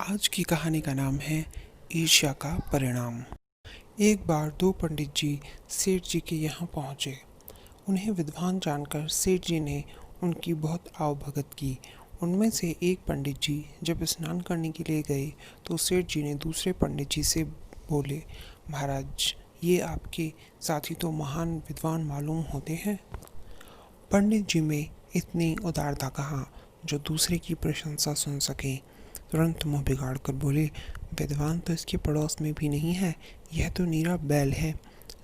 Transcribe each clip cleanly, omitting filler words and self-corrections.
आज की कहानी का नाम है ईर्ष्या का परिणाम। एक बार दो पंडित जी सेठ जी के यहाँ पहुँचे। उन्हें विद्वान जानकर सेठ जी ने उनकी बहुत आवभगत की। उनमें से एक पंडित जी जब स्नान करने के लिए गए तो सेठ जी ने दूसरे पंडित जी से बोले, महाराज, ये आपके साथी तो महान विद्वान मालूम होते हैं। पंडित जी में इतनी उदारता कहाँ जो दूसरे की प्रशंसा सुन सके। तुरंत मुंह बिगाड़ कर बोले, विद्वान तो इसके पड़ोस में भी नहीं है, यह तो नीरा बैल है।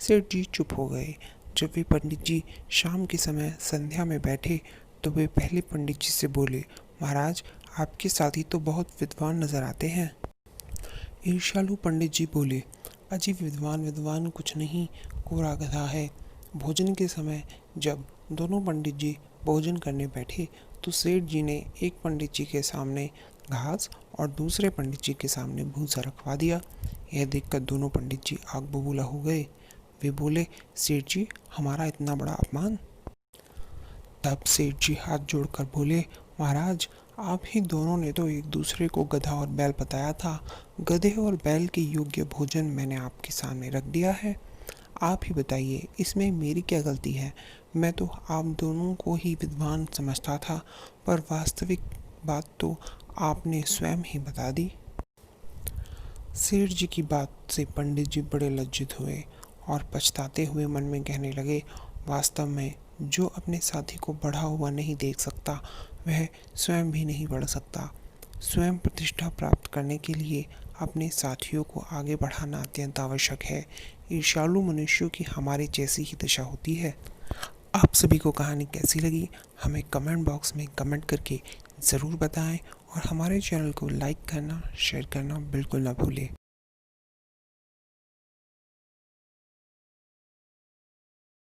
सेठ जी चुप हो गए। जब वे पंडित जी शाम के समय संध्या में बैठे तो वे पहले पंडित जी से बोले, महाराज, आपके साथी तो बहुत विद्वान नजर आते हैं। ईर्ष्यालु पंडित जी बोले, अजी विद्वान विद्वान कुछ नहीं, कोरा गधा है। भोजन के समय जब दोनों पंडित जी भोजन करने बैठे तो सेठ जी ने एक पंडित जी के सामने घास और दूसरे पंडित जी के सामने भूसा रखवा दिया। यह देखकर दोनों पंडित जी आग बबूला हो गए। वे बोले, सेठ जी, हमारा इतना बड़ा अपमान। तब सेठ जी हाथ जोड़कर बोले, महाराज, आप ही दोनों ने तो एक दूसरे को गधा और बैल बताया था। गधे और बैल के योग्य भोजन मैंने आपके सामने रख दिया है। आप ही बताइए, इसमें मेरी क्या गलती है? मैं तो आप दोनों को ही विद्वान समझता था, पर वास्तविक बात तो आपने स्वयं ही बता दी। सेठ जी की बात से पंडित जी बड़े लज्जित हुए और पछताते हुए मन में कहने लगे, वास्तव में जो अपने साथी को बढ़ा हुआ नहीं देख सकता वह स्वयं भी नहीं बढ़ सकता। स्वयं प्रतिष्ठा प्राप्त करने के लिए अपने साथियों को आगे बढ़ाना अत्यंत आवश्यक है। ईर्ष्यालु मनुष्यों की हमारे जैसी ही दशा होती है। आप सभी को कहानी कैसी लगी हमें कमेंट बॉक्स में कमेंट करके ज़रूर बताएं और हमारे चैनल को लाइक करना, शेयर करना बिल्कुल ना भूलें।